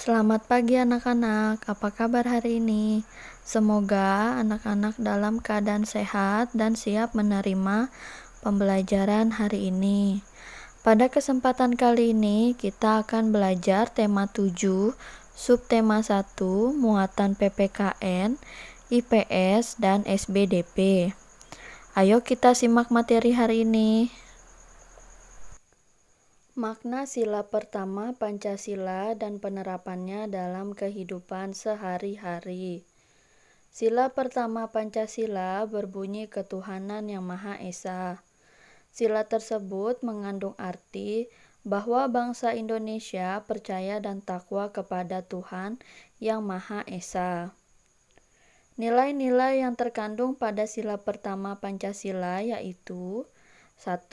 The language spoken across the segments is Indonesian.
Selamat pagi anak-anak, apa kabar hari ini? Semoga anak-anak dalam keadaan sehat dan siap menerima pembelajaran hari ini. Pada kesempatan kali ini kita akan belajar tema 7, subtema 1, muatan PPKN, IPS, dan SBDP. Ayo kita simak materi hari ini. Makna sila pertama Pancasila dan penerapannya dalam kehidupan sehari-hari. Sila pertama Pancasila berbunyi ketuhanan yang Maha Esa. Sila tersebut mengandung arti bahwa bangsa Indonesia percaya dan takwa kepada Tuhan yang Maha Esa. Nilai-nilai yang terkandung pada sila pertama Pancasila yaitu 1.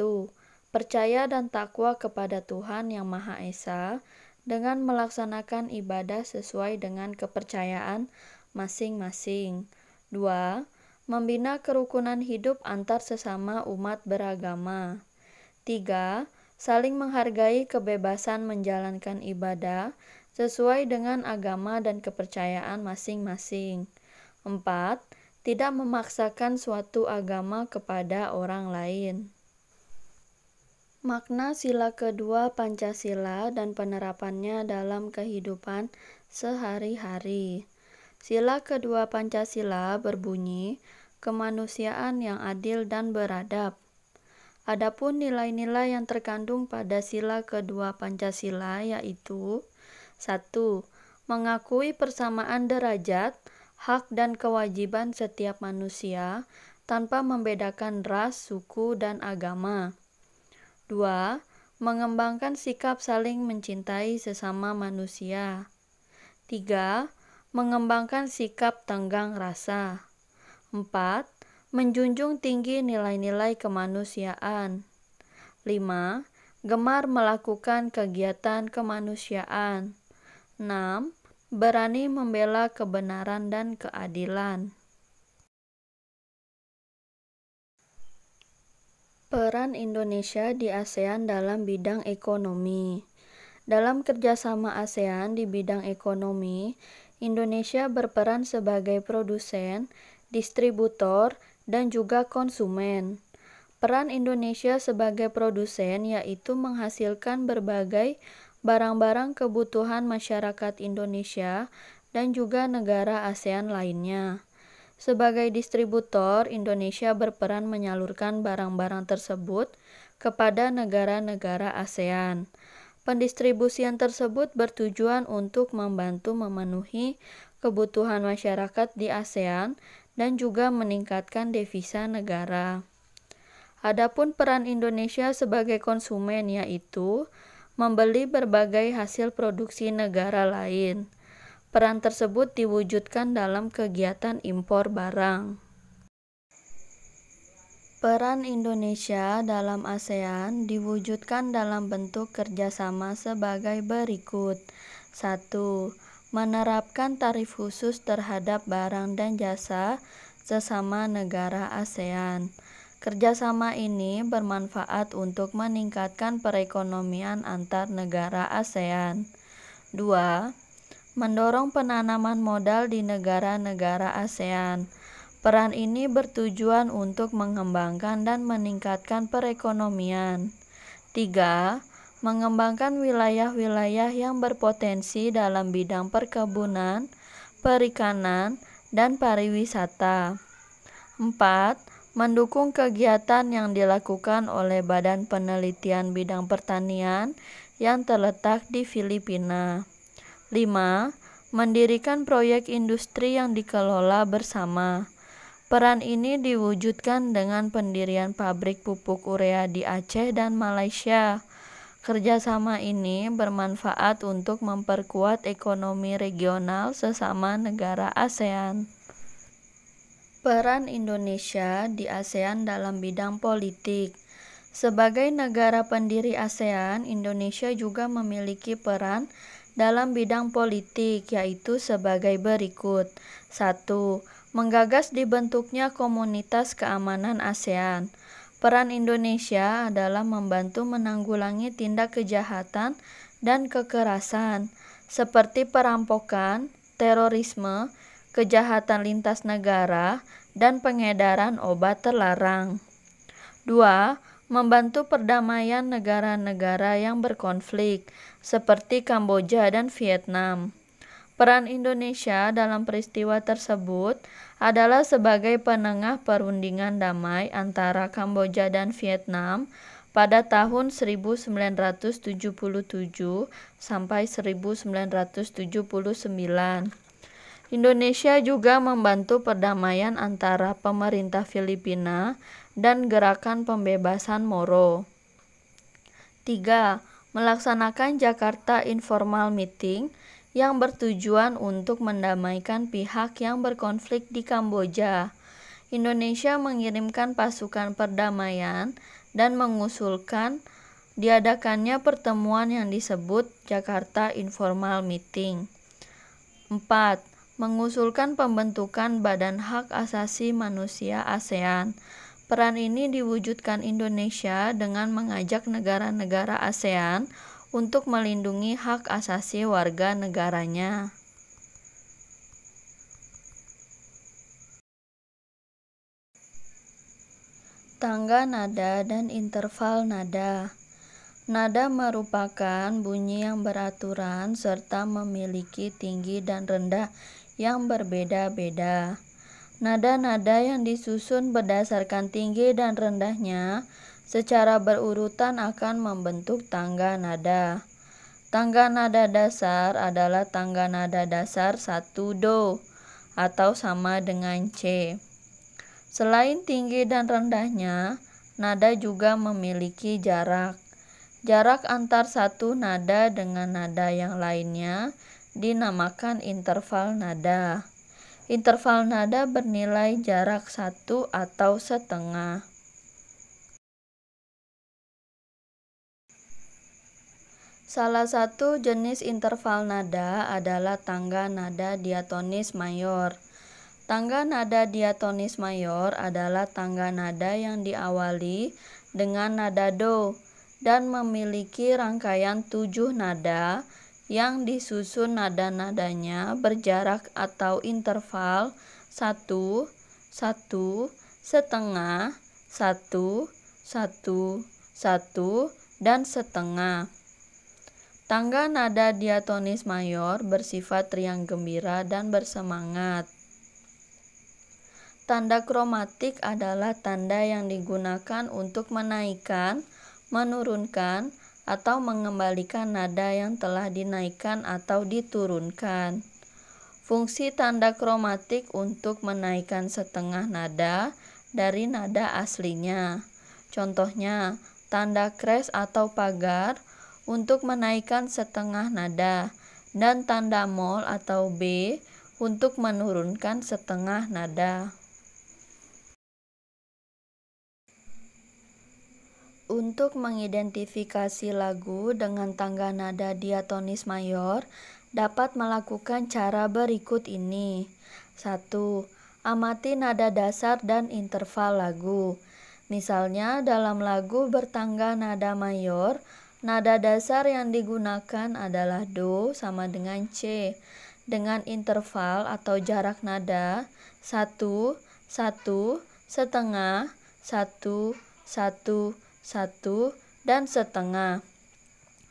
Percaya dan takwa kepada Tuhan yang Maha Esa dengan melaksanakan ibadah sesuai dengan kepercayaan masing-masing. 2. Membina kerukunan hidup antar sesama umat beragama. 3. Saling menghargai kebebasan menjalankan ibadah sesuai dengan agama dan kepercayaan masing-masing. 4. Tidak memaksakan suatu agama kepada orang lain. Makna sila kedua Pancasila dan penerapannya dalam kehidupan sehari-hari. Sila kedua Pancasila berbunyi kemanusiaan yang adil dan beradab. Adapun nilai-nilai yang terkandung pada sila kedua Pancasila yaitu 1. Mengakui persamaan derajat, hak dan kewajiban setiap manusia tanpa membedakan ras, suku, dan agama. 2. Mengembangkan sikap saling mencintai sesama manusia. 3. Mengembangkan sikap tenggang rasa. 4. Menjunjung tinggi nilai-nilai kemanusiaan. 5. Gemar melakukan kegiatan kemanusiaan. 6. Berani membela kebenaran dan keadilan. Peran Indonesia di ASEAN dalam bidang ekonomi. Dalam kerjasama ASEAN di bidang ekonomi, Indonesia berperan sebagai produsen, distributor, dan juga konsumen. Peran Indonesia sebagai produsen yaitu menghasilkan berbagai barang-barang kebutuhan masyarakat Indonesia dan juga negara ASEAN lainnya. Sebagai distributor, Indonesia berperan menyalurkan barang-barang tersebut kepada negara-negara ASEAN. Pendistribusian tersebut bertujuan untuk membantu memenuhi kebutuhan masyarakat di ASEAN dan juga meningkatkan devisa negara. Adapun peran Indonesia sebagai konsumen yaitu membeli berbagai hasil produksi negara lain. Peran tersebut diwujudkan dalam kegiatan impor barang. Peran Indonesia dalam ASEAN diwujudkan dalam bentuk kerjasama sebagai berikut. 1. Menerapkan tarif khusus terhadap barang dan jasa sesama negara ASEAN. Kerjasama ini bermanfaat untuk meningkatkan perekonomian antar negara ASEAN. 2. Mendorong penanaman modal di negara-negara ASEAN. Peran ini bertujuan untuk mengembangkan dan meningkatkan perekonomian. 3. Mengembangkan wilayah-wilayah yang berpotensi dalam bidang perkebunan, perikanan, dan pariwisata. 4. Mendukung kegiatan yang dilakukan oleh Badan Penelitian Bidang Pertanian yang terletak di Filipina. 5. Mendirikan proyek industri yang dikelola bersama. Peran ini diwujudkan dengan pendirian pabrik pupuk urea di Aceh dan Malaysia. Kerjasama ini bermanfaat untuk memperkuat ekonomi regional sesama negara ASEAN. Peran Indonesia di ASEAN dalam bidang politik. Sebagai negara pendiri ASEAN, Indonesia juga memiliki peran dalam bidang politik yaitu sebagai berikut. 1. Menggagas dibentuknya Komunitas Keamanan ASEAN. Peran Indonesia adalah membantu menanggulangi tindak kejahatan dan kekerasan, seperti perampokan, terorisme, kejahatan lintas negara, dan pengedaran obat terlarang. 2. Membantu perdamaian negara-negara yang berkonflik, seperti Kamboja dan Vietnam. Peran Indonesia dalam peristiwa tersebut adalah sebagai penengah perundingan damai antara Kamboja dan Vietnam pada tahun 1977 sampai 1979. Indonesia juga membantu perdamaian antara pemerintah Filipina dan gerakan pembebasan Moro. 3. Melaksanakan Jakarta Informal Meeting yang bertujuan untuk mendamaikan pihak yang berkonflik di Kamboja. Indonesia mengirimkan pasukan perdamaian dan mengusulkan diadakannya pertemuan yang disebut Jakarta Informal Meeting. 4. Mengusulkan pembentukan Badan Hak Asasi Manusia ASEAN. Peran ini diwujudkan Indonesia dengan mengajak negara-negara ASEAN untuk melindungi hak asasi warga negaranya. Tangga nada dan interval nada. Nada merupakan bunyi yang beraturan serta memiliki tinggi dan rendah yang berbeda-beda. Nada-nada yang disusun berdasarkan tinggi dan rendahnya secara berurutan akan membentuk tangga nada. Tangga nada dasar adalah tangga nada dasar 1 Do atau sama dengan C. Selain tinggi dan rendahnya, nada juga memiliki jarak. Jarak antar satu nada dengan nada yang lainnya dinamakan interval nada. Interval nada bernilai jarak 1 atau setengah. Salah satu jenis interval nada adalah tangga nada diatonis mayor. Tangga nada diatonis mayor adalah tangga nada yang diawali dengan nada Do dan memiliki rangkaian 7 nada yang disusun nada-nadanya berjarak atau interval 1, 1, setengah, 1, 1, 1, dan setengah. Tangga nada diatonis mayor bersifat riang gembira dan bersemangat. Tanda kromatik adalah tanda yang digunakan untuk menaikkan, menurunkan, atau mengembalikan nada yang telah dinaikkan atau diturunkan. Fungsi tanda kromatik untuk menaikkan setengah nada dari nada aslinya. Contohnya, tanda kres atau pagar untuk menaikkan setengah nada, dan tanda mol atau B untuk menurunkan setengah nada. Untuk mengidentifikasi lagu dengan tangga nada diatonis mayor, dapat melakukan cara berikut ini. 1. Amati nada dasar dan interval lagu. Misalnya dalam lagu bertangga nada mayor, nada dasar yang digunakan adalah Do sama dengan C, dengan interval atau jarak nada 1, 1, setengah, 1, 1, 1, dan setengah.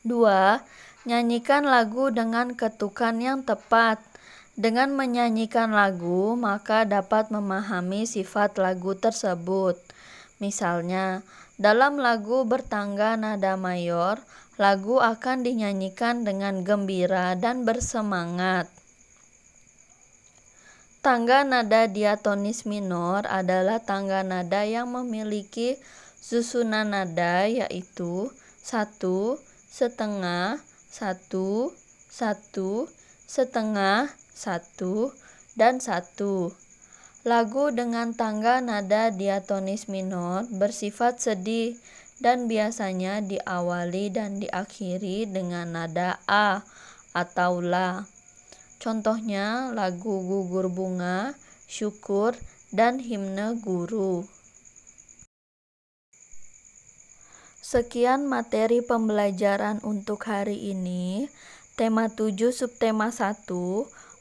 2. Nyanyikan lagu dengan ketukan yang tepat. Dengan menyanyikan lagu, maka dapat memahami sifat lagu tersebut. Misalnya, dalam lagu bertangga nada mayor, lagu akan dinyanyikan dengan gembira dan bersemangat. Tangga nada diatonis minor adalah tangga nada yang memiliki susunan nada yaitu 1, setengah, 1, 1, setengah, 1, dan 1. Lagu dengan tangga nada diatonis minor bersifat sedih dan biasanya diawali dan diakhiri dengan nada A atau La. Contohnya lagu Gugur Bunga, Syukur, dan Himne Guru. Sekian materi pembelajaran untuk hari ini. Tema 7 subtema 1,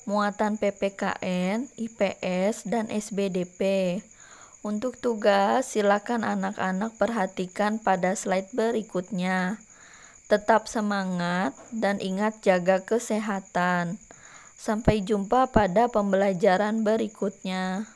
muatan PPKN, IPS, dan SBDP. Untuk tugas, silakan anak-anak perhatikan pada slide berikutnya. Tetap semangat dan ingat jaga kesehatan. Sampai jumpa pada pembelajaran berikutnya.